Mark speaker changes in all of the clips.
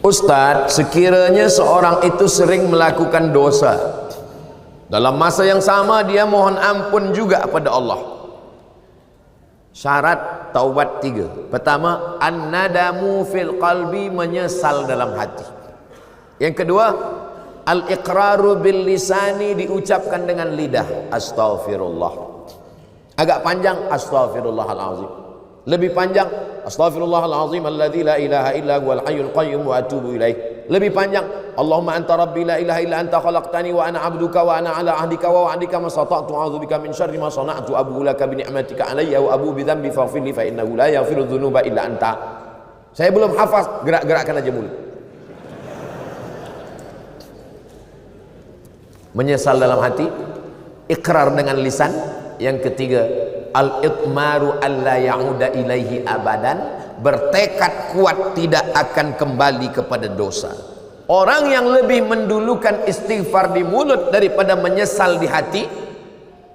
Speaker 1: Ustadz, sekiranya seorang itu sering melakukan dosa, dalam masa yang sama dia mohon ampun juga kepada Allah. Syarat taubat 3. Pertama, an-nadamu fil qalbi, menyesal dalam hati. Yang kedua, al-iqraru bil lisani, diucapkan dengan lidah, astaghfirullah. Agak panjang, astaghfirullahalazim. Lebih panjang, astaghfirullahalazim alladzi la ilaha illa huwal hayyul qayyum wa atubu ilaih. Lebih panjang, Allahumma anta rabbi la ilaha illa anta khalaqtani wa ana 'abduka wa ana 'ala 'ahdika wa wa'dika mastata'tu a'udzubika min syarri ma sana'tu abu laka bi ni'matika 'alayya wa abu bi dhanbi faghfir li fa innahu la yaghfiru dzunuba illa anta. Saya belum hafaz, gerak-gerakkan aja mulut. Menyesal dalam hati, ikrar dengan lisan. Yang ketiga, al-itmaru alla ya'uda ilaihi abadan, bertekad kuat tidak akan kembali kepada dosa. Orang yang lebih mendulukan istighfar di mulut daripada menyesal di hati,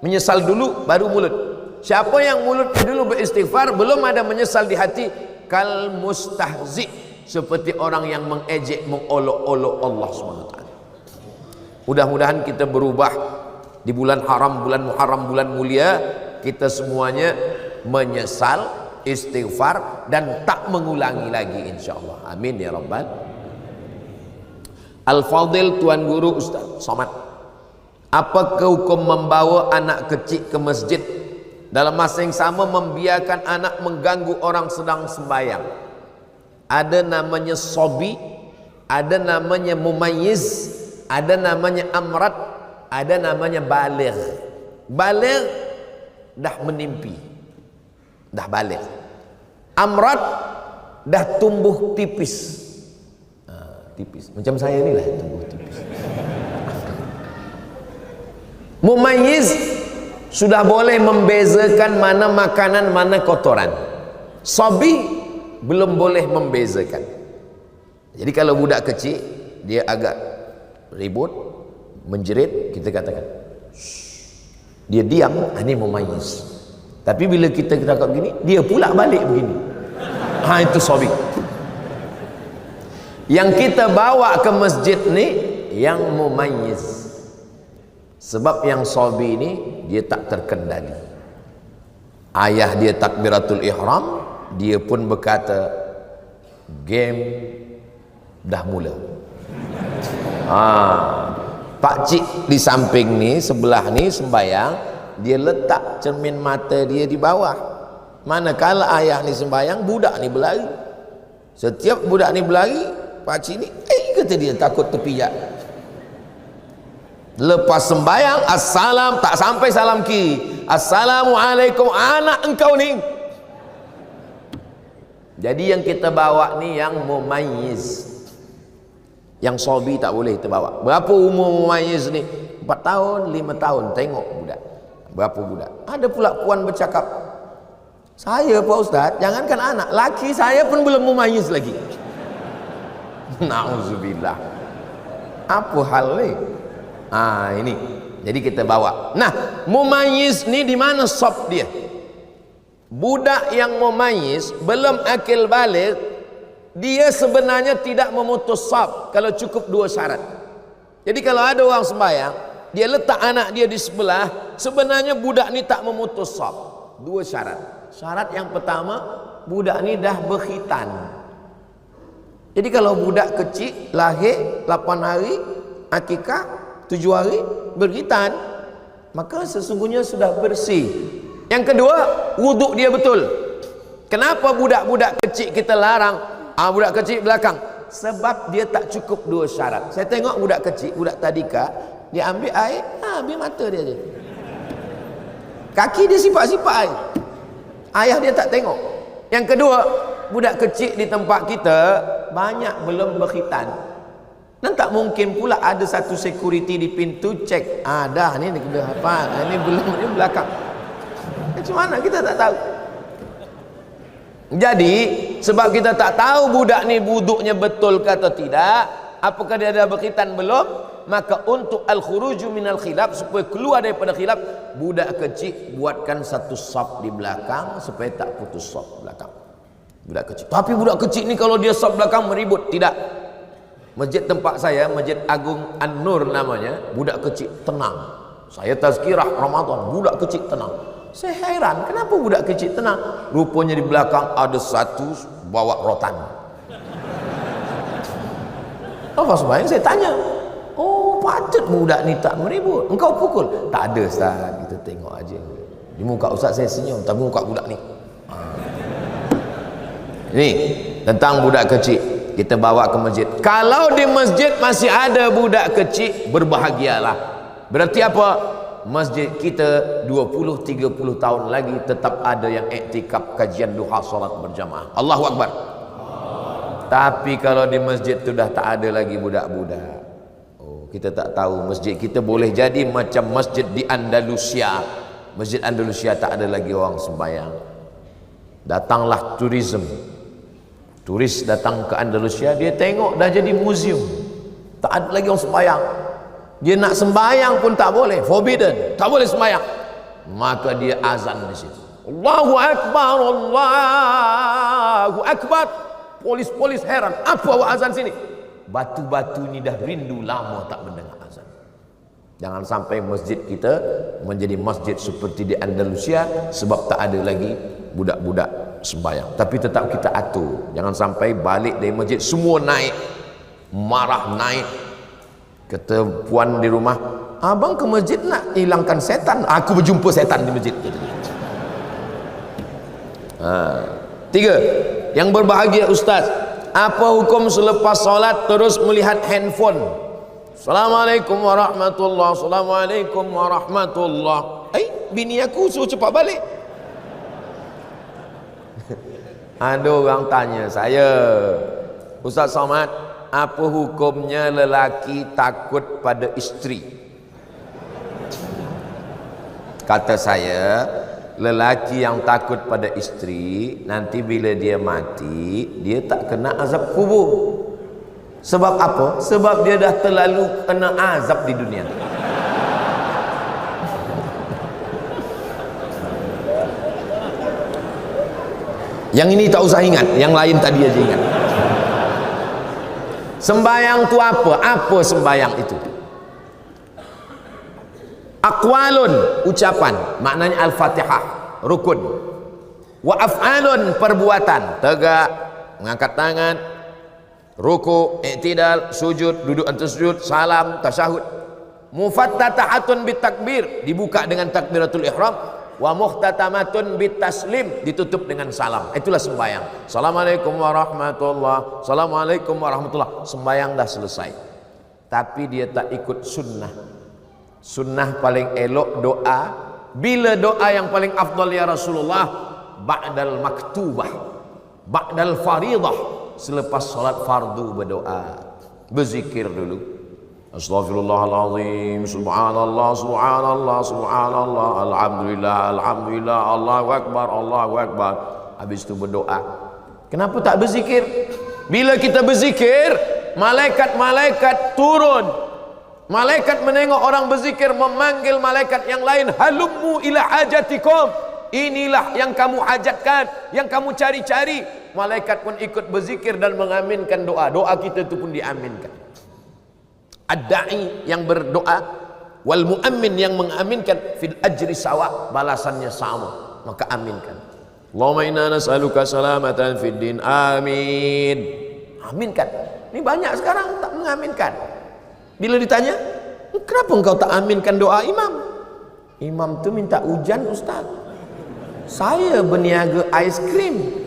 Speaker 1: menyesal dulu baru mulut. Siapa yang mulutnya dulu beristighfar, belum ada menyesal di hati, kal mustahzi, seperti orang yang mengejek, mengolok-olok Allah SWT. Mudah-mudahan kita berubah di bulan haram, bulan Muharram, bulan mulia. Kita semuanya menyesal, istighfar, dan tak mengulangi lagi insyaallah. Amin ya rabbal. Al-Fadil, Tuan Guru Ustaz Somad, apakah hukum membawa anak kecil ke masjid dalam masa yang sama membiarkan anak mengganggu orang sedang sembahyang? Ada namanya sobi, ada namanya mumayyiz, ada namanya amrat, ada namanya baligh. Baligh dah menimpi, dah baligh. Amrat dah tumbuh tipis, tipis macam saya ni lah, tumbuh tipis. Mumayyiz sudah boleh membezakan mana makanan, mana kotoran. Sabi belum boleh membezakan. Jadi kalau budak kecil dia agak ribut, menjerit, kita katakan dia diam, ini mumayyiz. Tapi bila kita cakap gini, dia pula balik begini, itu sabi. Yang kita bawa ke masjid ni yang mumayyiz. Sebab yang sabi ni dia tak terkendali. Ayah dia takbiratul ihram, dia pun berkata game dah mula. Pak cik di samping ni, sebelah ni sembayang, dia letak cermin mata dia di bawah. Manakala ayah ni sembayang, budak ni berlari. Setiap budak ni berlari, pak cik ni kata dia takut terpijak. Lepas sembayang, assalam, tak sampai salam kiri, assalamualaikum, anak engkau ni. Jadi yang kita bawa ni yang mumayyiz. Yang sobi tak boleh kita bawa. Berapa umur mumayyiz ni? 4 tahun, 5 tahun. Tengok budak, berapa budak. Ada pula puan bercakap, saya Pak Ustaz, jangankan anak, laki saya pun belum mumayyiz lagi. Na'udzubillah. Apa hal ni? Ini. Jadi kita bawa. Nah, mumayyiz ni di mana sob dia? Budak yang mumayyiz belum akil baligh, dia sebenarnya tidak memutus saf kalau cukup 2 syarat. Jadi kalau ada orang sembahyang, dia letak anak dia di sebelah, sebenarnya budak ni tak memutus saf. 2 syarat. Syarat yang pertama, budak ni dah berkhitan. Jadi kalau budak kecil lahir 8 hari, akikah 7 hari, berkhitan, maka sesungguhnya sudah bersih. Yang kedua, wuduk dia betul. Kenapa budak-budak kecil kita larang? Budak kecil belakang, sebab dia tak cukup 2 syarat. Saya tengok budak kecil, budak tadika, dia ambil air, ambil mata dia je, kaki dia sipak-sipak air, ayah dia tak tengok. Yang kedua, budak kecil di tempat kita banyak belum berkhitan, dan tak mungkin pula ada satu security di pintu cek, dah ni kena hafal, ini belum, ini belakang. Macam mana kita tak tahu? Jadi sebab kita tak tahu budak ni wuduknya betul ke atau tidak, apakah dia ada berkhitan belum, maka untuk al-khuruju minal khilaf, supaya keluar daripada khilaf, budak kecil buatkan satu saf di belakang supaya tak putus saf belakang. Budak kecil. Tapi budak kecil ni kalau dia saf belakang meribut, tidak. Masjid tempat saya, Masjid Agung An-Nur namanya, budak kecil tenang. Saya tazkirah Ramadan, budak kecil tenang. Saya heran, kenapa budak kecil tenang? Rupanya di belakang ada satu bawa rotan. Apa sembahyang? Saya tanya. Oh, patut budak ni tak meribut. Engkau pukul? Tak ada Ustaz, kita tengok aja. Di muka Ustaz saya senyum, tapi muka budak ni. Ini tentang budak kecil. Kita bawa ke masjid. Kalau di masjid masih ada budak kecil, berbahagialah. Berarti apa? Masjid kita 20-30 tahun lagi tetap ada yang iktikaf kajian duha salat berjamaah. Allahu Akbar. Tapi kalau di masjid sudah tak ada lagi budak-budak, oh, kita tak tahu. Masjid kita boleh jadi macam masjid di Andalusia. Masjid Andalusia tak ada lagi orang sembahyang. Datanglah turis datang ke Andalusia, dia tengok dah jadi museum, tak ada lagi orang sembahyang. Dia nak sembahyang pun tak boleh, forbidden, tak boleh sembahyang. Maka dia azan di situ, Allahu Akbar, Allahu Akbar. Polis heran, apa awak azan sini? Batu-batu ni dah rindu lama tak mendengar azan. Jangan sampai masjid kita menjadi masjid seperti di Andalusia, sebab tak ada lagi budak-budak sembahyang. Tapi tetap kita atur, jangan sampai balik dari masjid semua naik, marah naik. Kata puan di rumah, abang ke masjid nak hilangkan setan, aku berjumpa setan di masjid. Tiga, yang berbahagia Ustaz, apa hukum selepas solat terus melihat handphone? Assalamualaikum warahmatullahi, Assalamualaikum warahmatullahi. Bini aku suruh cepat balik. Ada orang tanya saya, Ustaz Somad, apa hukumnya lelaki takut pada isteri? Kata saya, lelaki yang takut pada isteri, nanti bila dia mati, dia tak kena azab kubur. Sebab apa? Sebab dia dah terlalu kena azab di dunia. Yang ini tak usah ingat, yang lain tadi aja ingat. Sembayang tu apa? Apa sembayang itu? Aqwalun, ucapan, maknanya Al-Fatihah, rukun. Wa af'alun, perbuatan, tegak, mengangkat tangan, ruku, i'tidal, sujud, duduk antara sujud, salam, tasyahud. Mufattatahatun bitakbir, dibuka dengan takbiratul ihram. Wa muhtatamatun bitaslim, ditutup dengan salam. Itulah sembahyang. Assalamualaikum warahmatullahi, Assalamualaikum warahmatullahi. Sembahyang dah selesai. Tapi dia tak ikut sunnah. Sunnah paling elok doa. Bila doa yang paling afdal ya Rasulullah? Ba'dal maktubah, ba'dal faridah, selepas salat fardu berdoa, berzikir dulu. Astaghfirullahaladzim, subhanallah, subhanallah, subhanallah, alhamdulillah, alhamdulillah, Allahu Akbar, Allahu Akbar. Habis itu berdoa. Kenapa tak berzikir? Bila kita berzikir, malaikat-malaikat turun. Malaikat menengok orang berzikir, memanggil malaikat yang lain, halummu ila hajatikum, inilah yang kamu hajatkan, yang kamu cari-cari. Malaikat pun ikut berzikir dan mengaminkan doa. Doa kita itu pun diaminkan. Ad-da'i yang berdoa, wal mu'ammin yang mengaminkan, fil ajri sawa, balasannya sama, maka aminkan. Allahumma inna nas'aluka salamatan fid din, amin. Aminkan. Ini banyak sekarang tak mengaminkan. Bila ditanya, kenapa engkau tak aminkan doa imam? Imam tu minta hujan Ustaz. Saya berniaga ais krim,